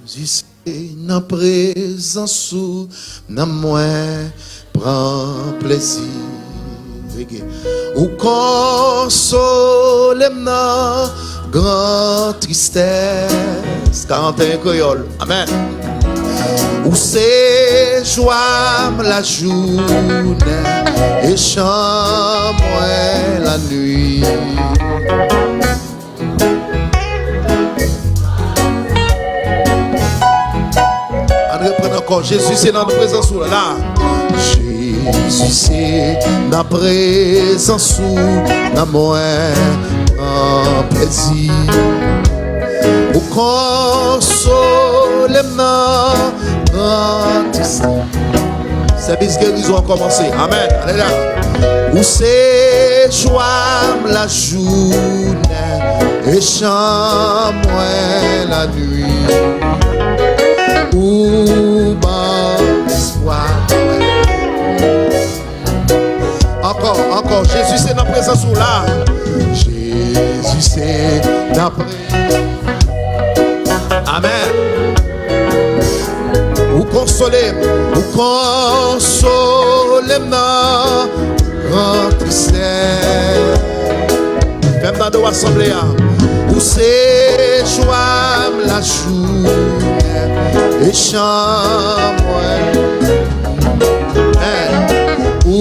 Jezi Se nan présence nan Mwen pran Plezi. Ou console nan grand tristesse. 41 créole. Amen. Ou c'est joie la journée et chant moi la nuit. On reprend encore. Jésus c'est dans notre présence là. Jésus c'est dans présence dans Mwen pran Plezi. Ou console nan grand service guérison a commencé. Amen. Allez là. Où c'est joie la journée et chant moi la nuit. Où bon espoir. Encore. Jésus c'est dans présence là. Jésus c'est dans présence. Amen. Ou consoler nan grand tristesse. Même dans nos assemblées, où c'est joie la journée et chant moi. Ou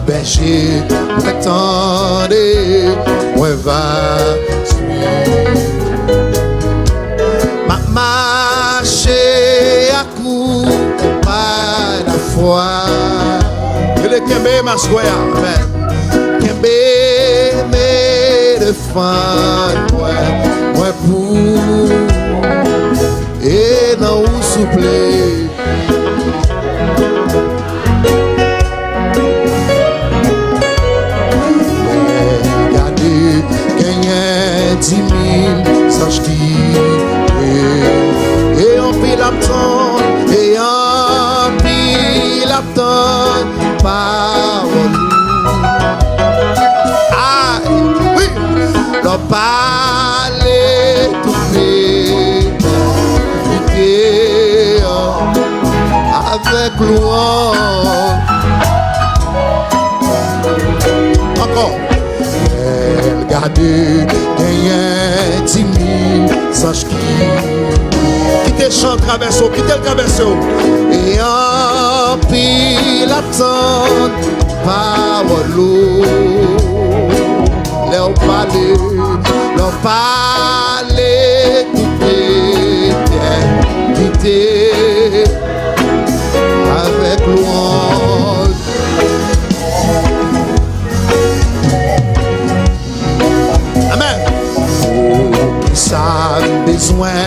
berger, m'attendez, moi va suivre. Ma marcher à coup par la foi. Que le kembe masquoya, amen. Kembe me défendre, moi pour et non ou souple. Et on pile l'attendre, et on pile l'attendre, parole. Aïe, oui, l'on parler avec louange. Encore. Regardez, il y a 10 000 anges qui te chantent traverso, qui te traverso. Et en pile attente, parole. Leur parler, quitter avec louange. Amen. Ça a besoin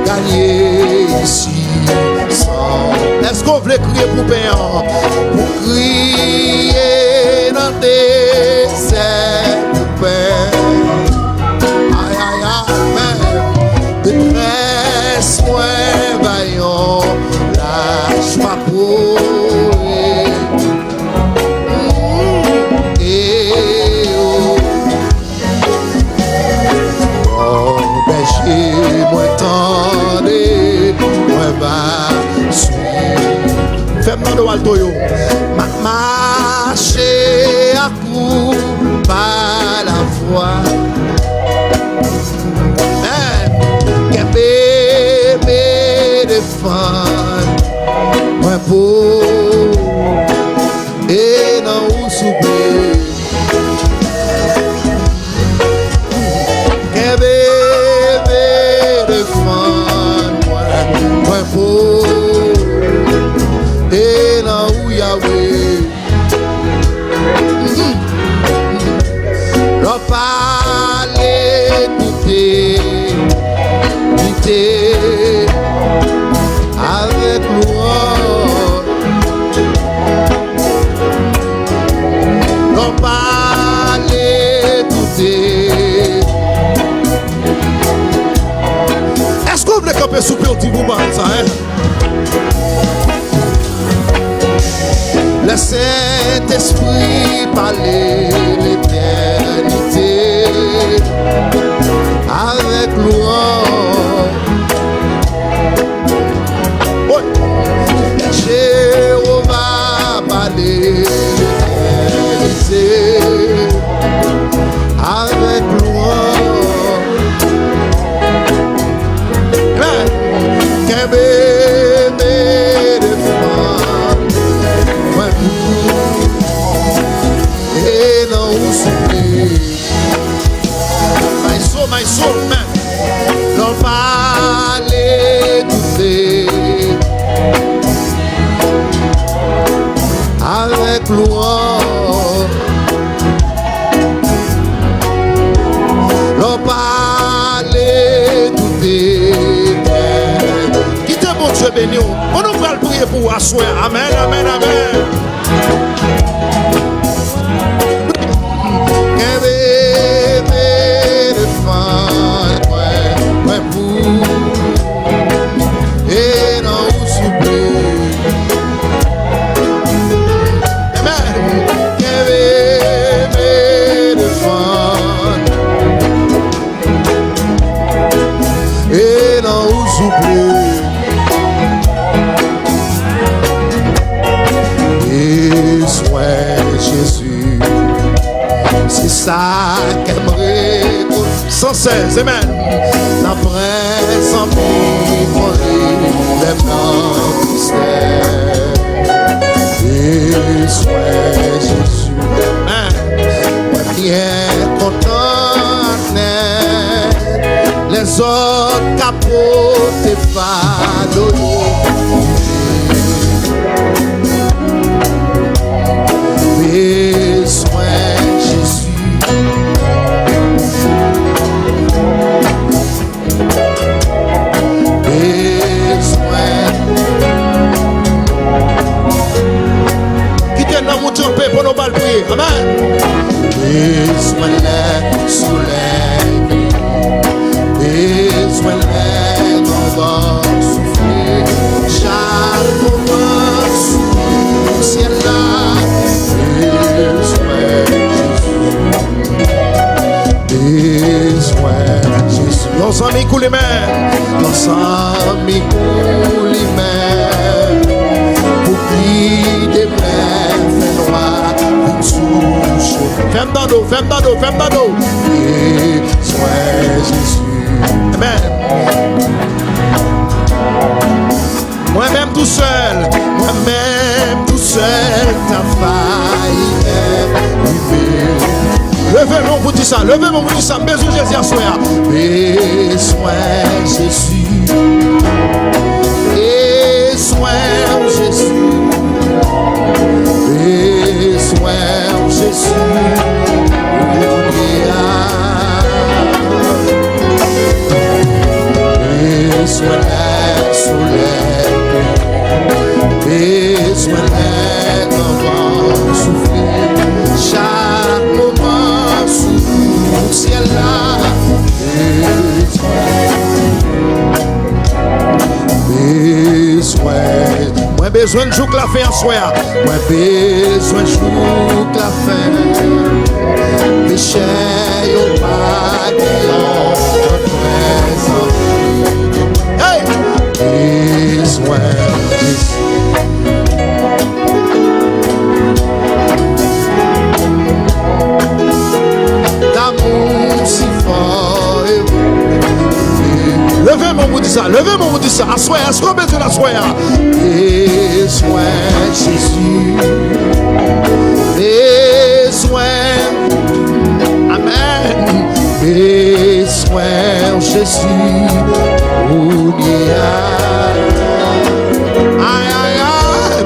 gagner ici. Est-ce qu'on veut crier pour payant? Pour crier dans des désert pour paix. Aïe, aïe, amen. Détresse, moins vaillant, lâche ma peau. Moi tendez, moi va suivre. Fais-moi de alto yo. Ma marcher à coup par la foi. Qu'un bébé défendre, moi pour et non ou souper. Qu'un bébé et là où Yahweh prie par l'éternité avec louange. Ouais. Jéhovah par l'éternité avec louange. Qu'un bébé de femme, et non souffrir. My soul, man. Non pas les douter. Avec louange. Non pas les douter. Quittez mon Dieu béni. On nous va le prier pour asseoir. Amen, amen, amen. C'est ça qu'aimerait sans cesse, amen. La présence les blancs mystères. Et sois Jésus, amen. Bien content, les autres capotes et fardeaux. Besoin Jésus, besoin. Quittez dans mon tempé pour nous balles prier, amen. Besoin le soleil, besoin le vent souffler, chaque moment sous le ciel là. Nos amis coulent les mains, nos amis coulent les mains, pour qui des mains fait noir, une souche. Ferme dans l'eau, ferme dans l'eau, ferme dans l'eau. Et sois Jésus. Amen. Moi-même tout seul, t'as failli m'aimer. Levez-moi pour dire ça, levez-moi pour dire ça. Besoin Jésus à soi. Besoin Jésus. Besoin Jésus. Besoin Jésus. Besoin le soleil. Besoin le vent souffler. Chaque moment sous le ciel là. Moi besoin de jouer que la fin en soi. Moi besoin de jouer que la fin. Péché au pas de hey! Besoin d'amour si fort. Levez mon mot dit ça, levez mon mot dit ça. Assoyez, assoyez, besoin d'assoyer. Besoin Jésus. Besoin. Amen. Besoin Jésus. Aïe, aïe, aïe.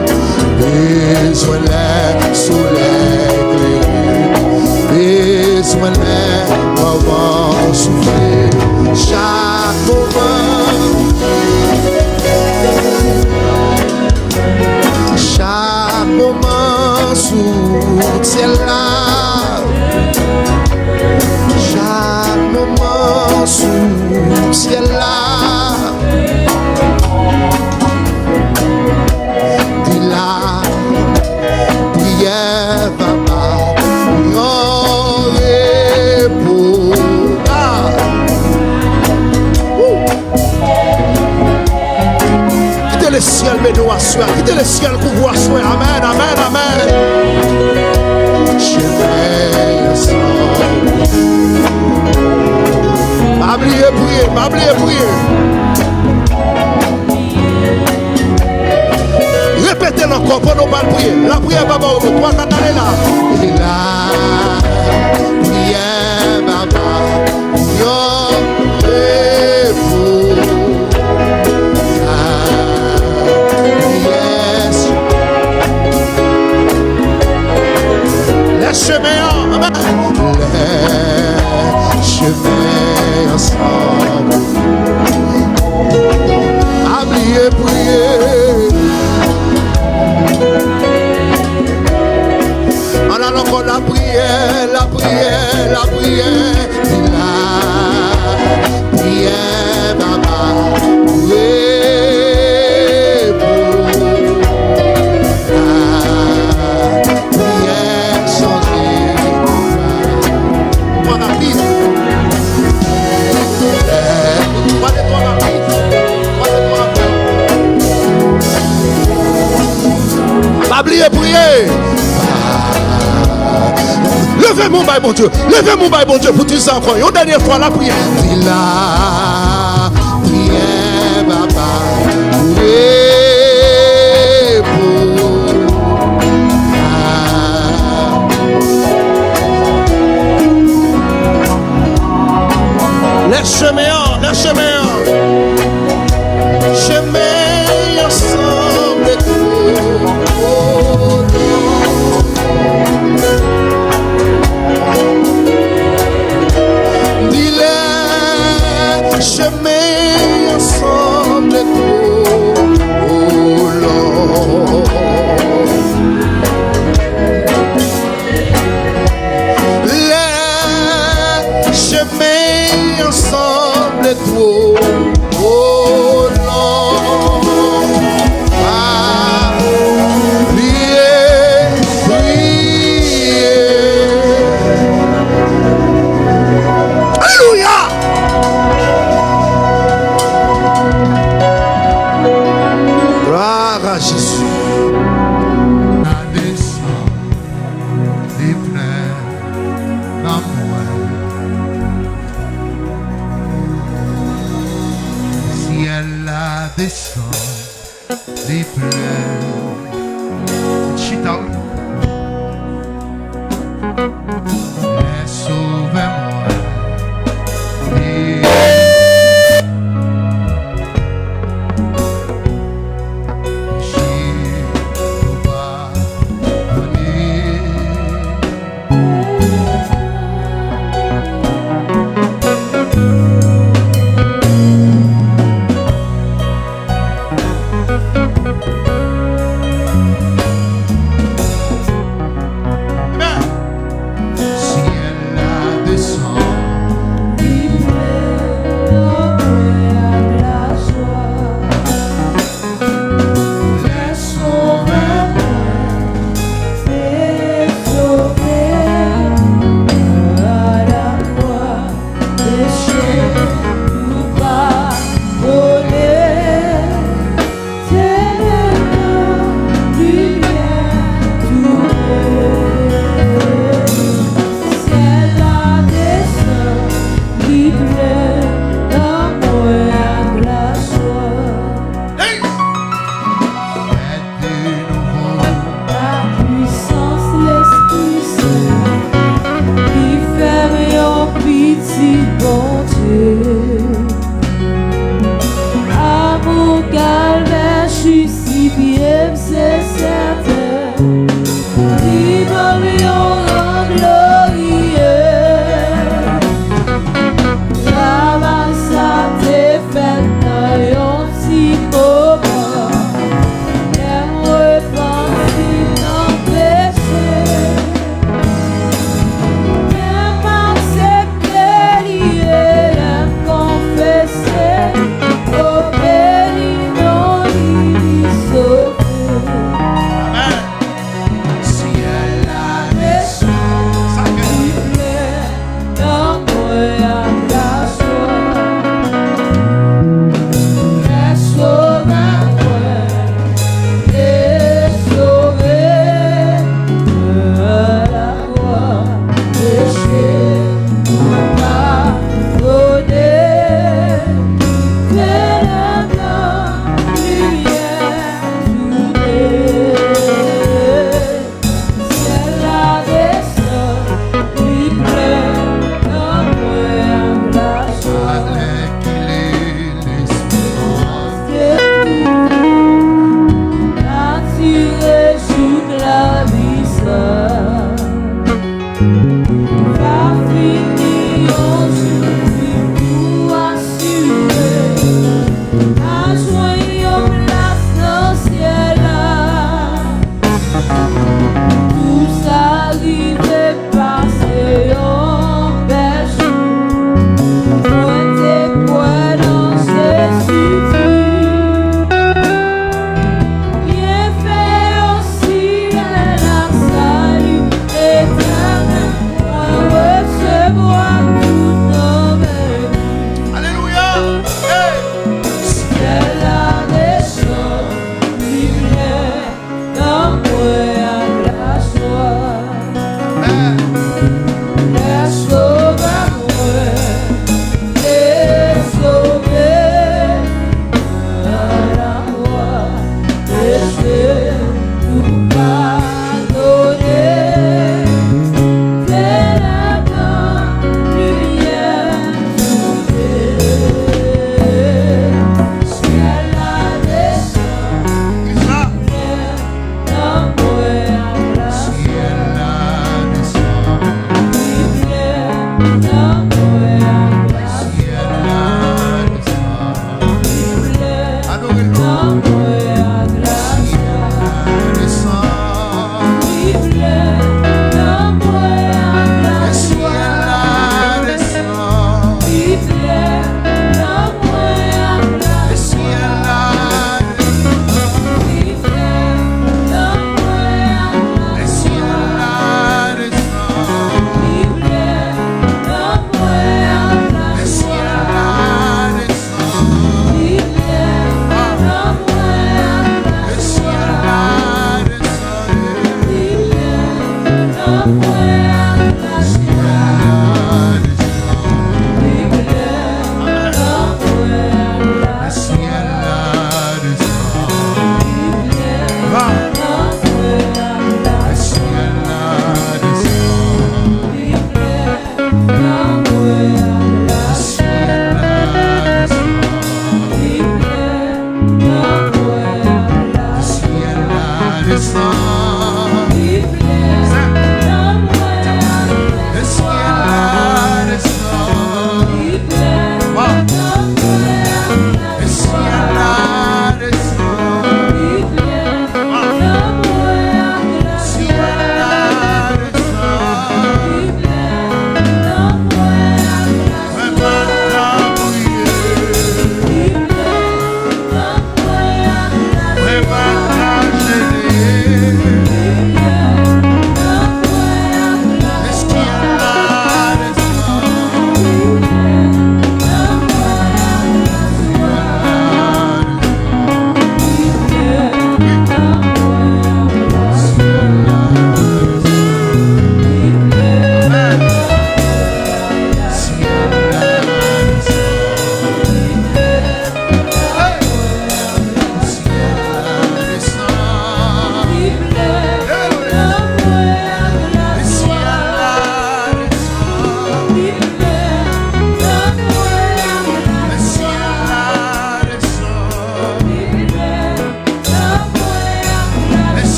Besoin le soleil. Besoin le vent souffler. Chaque moment, chaque moment sous le ciel là, chaque moment sous le ciel là, puis la prière va ciel bénisse à soi. Quittez le ciel couvre à soi. Amen, amen, amen. Chemin ensemble. M'oubliez prier, m'oubliez prier. Répétez-le encore pour nous pas prier. La prière va voir vous. Trois canaux là. Et là, prière va voir. Les chemins, amen. Les chemins ensemble. Oubliez prier. On a encore la prière, la prière, la prière. La prière, Baba. Oubliez prier. Levez mon bail, bon Dieu. Levez mon bail, bon Dieu, pour tout ça encore. Une dernière fois, la prière. La prière, Baba. Les chemins, les chemins. Chemin ensemble.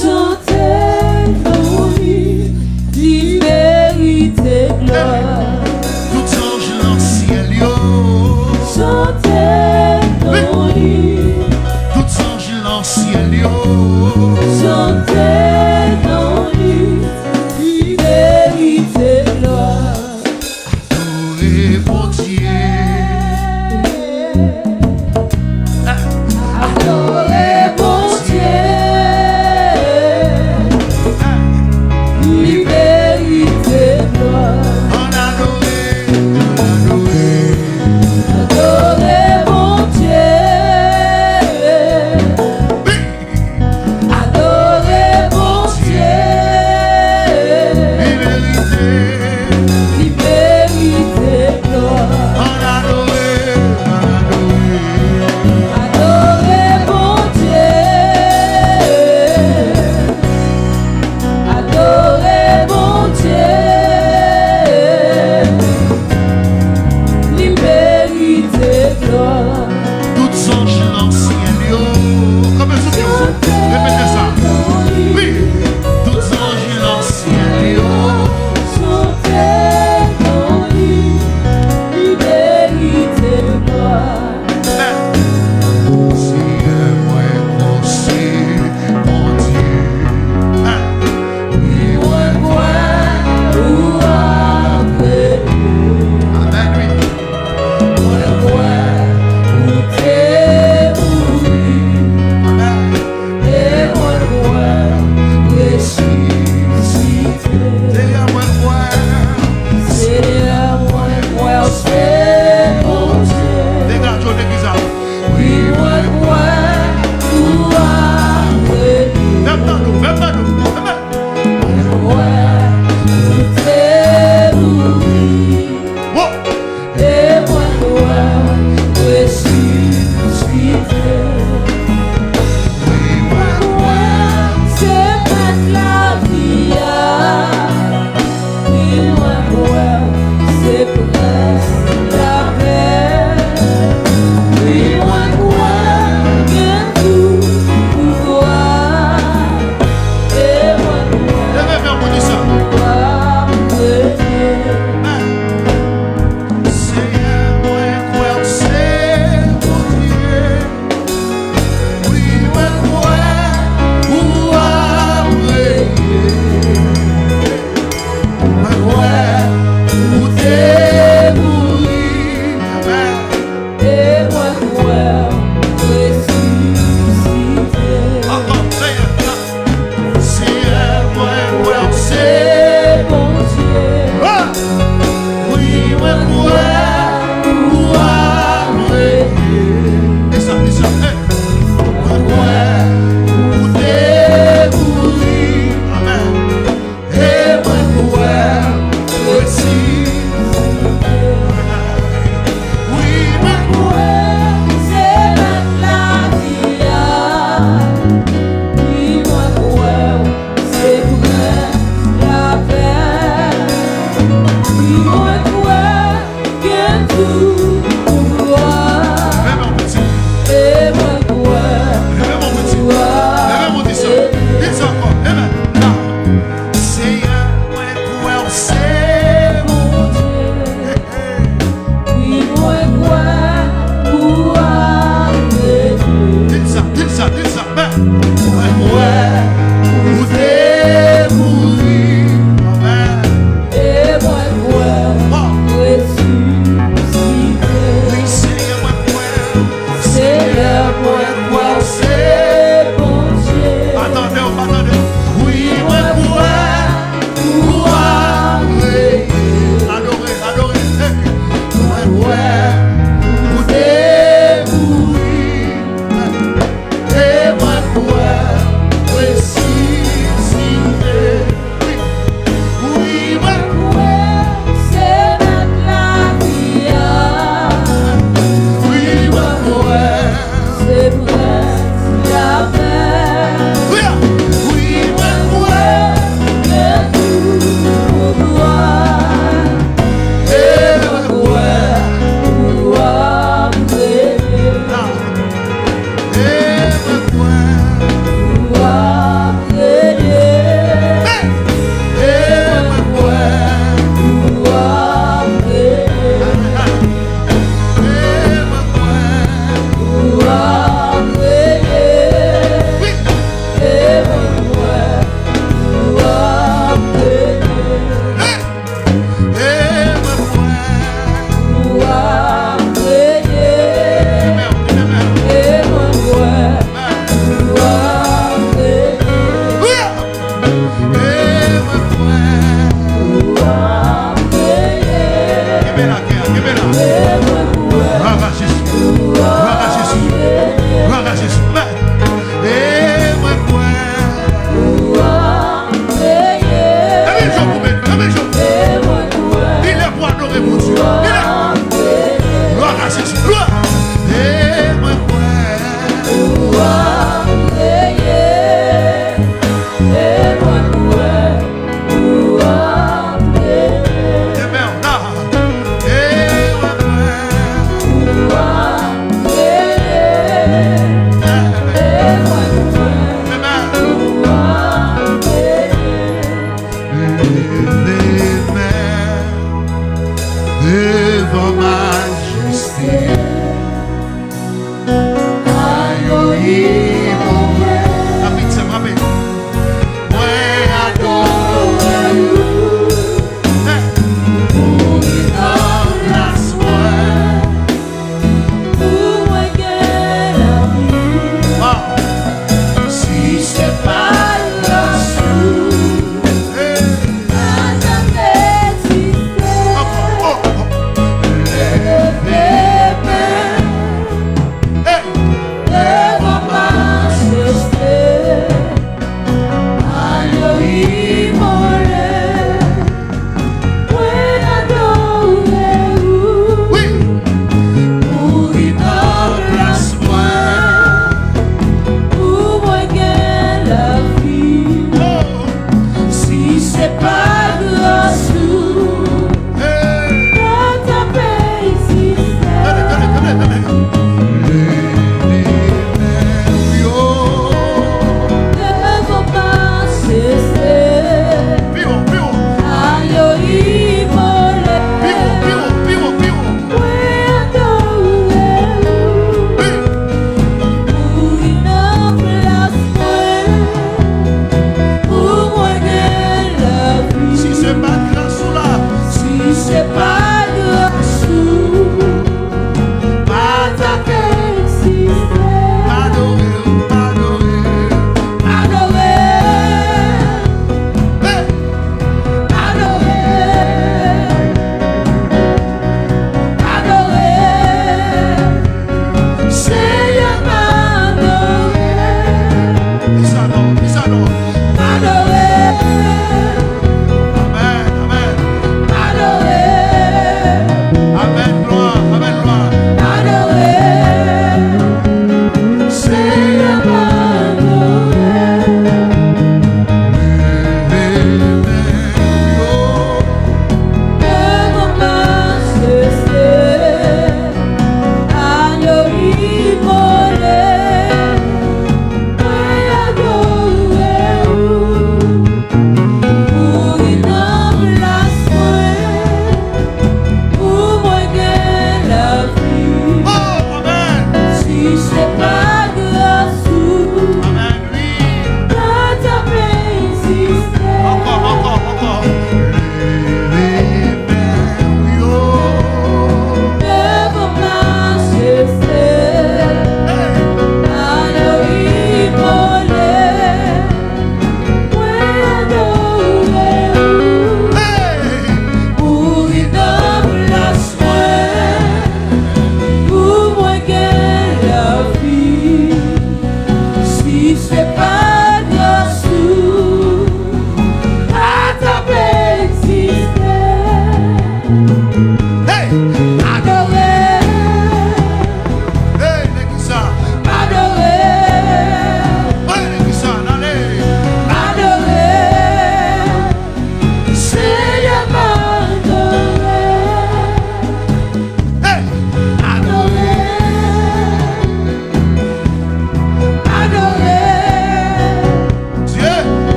Chantez nous, libérité, gloire. Tout ange dans le ciel, yo. Chantez nous, Tout ange dans le ciel, yo. chantez nous, libérité, gloire. Adorez mon Dieu. Adorez mon Dieu, libérité, gloire. On adoré, on adoré. Adorez mon Dieu,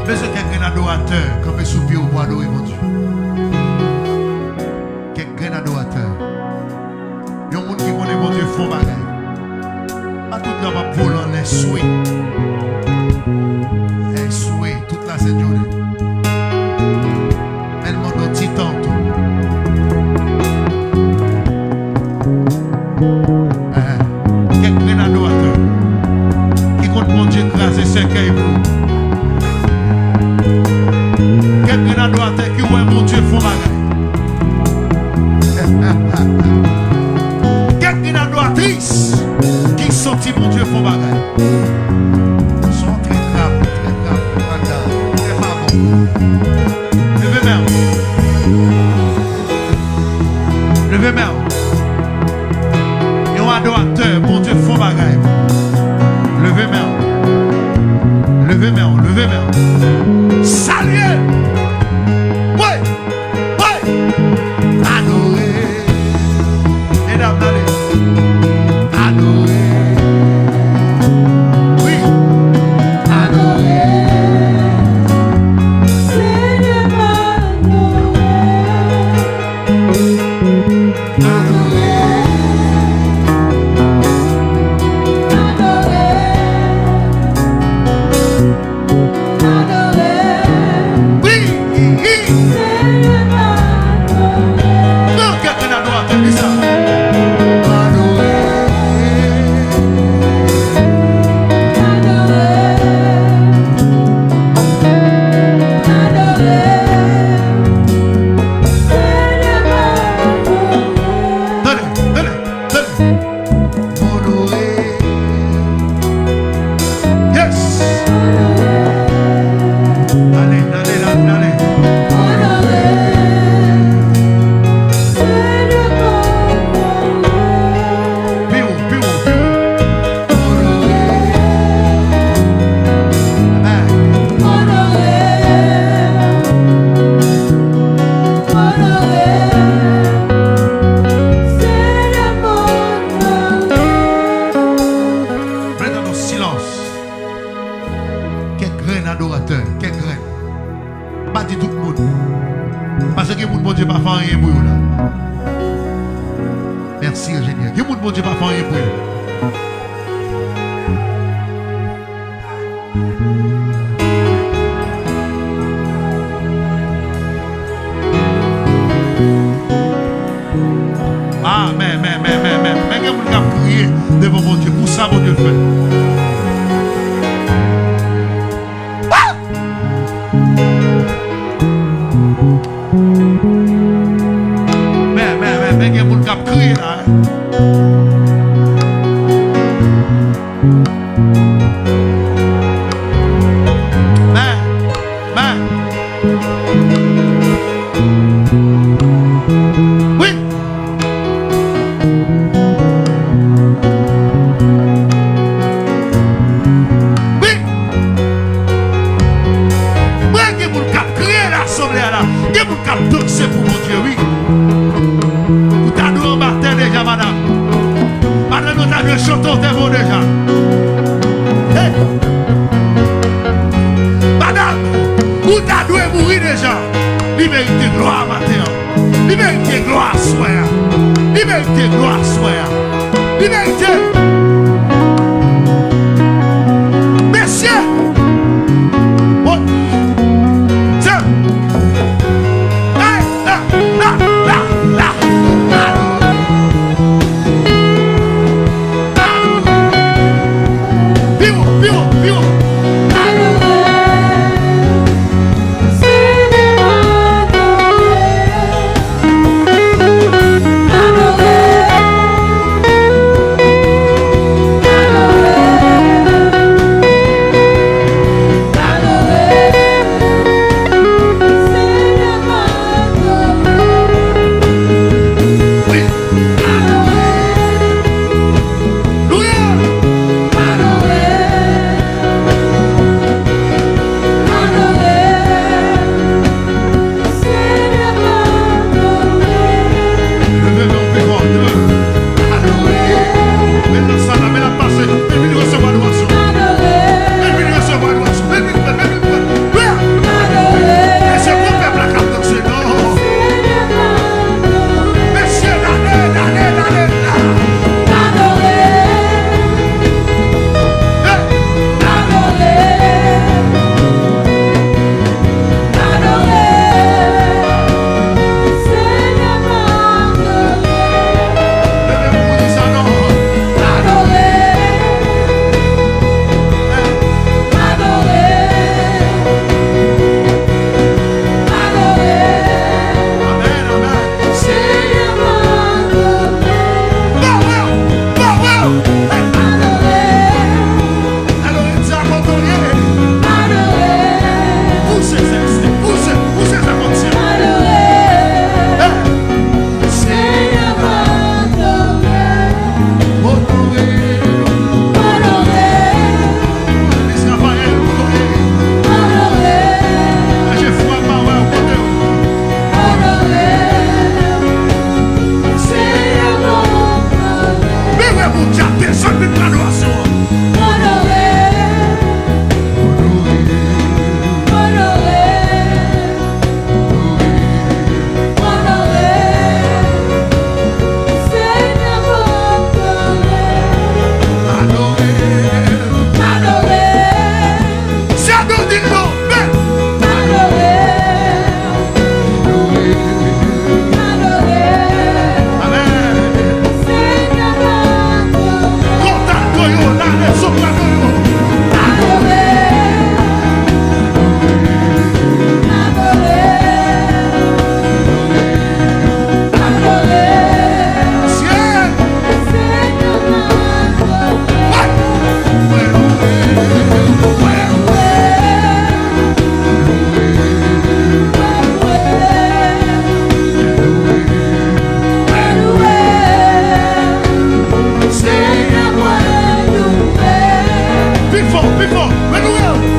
Mais c'est quelqu'un adorateur, comme un soupir pour adorer mon Dieu. Quelqu'un adorateur. Il y a un monde qui connaît mon Dieu font bagaille. Pas tout le monde va pour les souhaits. Les souhaits, toute la cette journée. Elle demande un petit temps tout. Quelqu'un adorateur. Qui compte mon Dieu écraser cercueil pour. Quelqu'un adorateur qui voit mon Dieu font bagaille. Quelqu'un adoratrice qui sortit mon Dieu font bagaille. Sont très graves, très pas bon. Levez main. Levez main. Et un adorateur, mon Dieu font bagaille. Levez main. Levez main, levez main. Saluez. Ouais, ouais. Adorer. Mesdames, allez. Adorer. Oui. Adorer. Seigneur, Merci, ingénieur. Qui mon Dieu pas faire rien pour eux? Ah, mais, il y a mon gars crier devant mon Dieu. Pour ça, mon Dieu fait. Mais il y a mon gars crier là. Alléluia.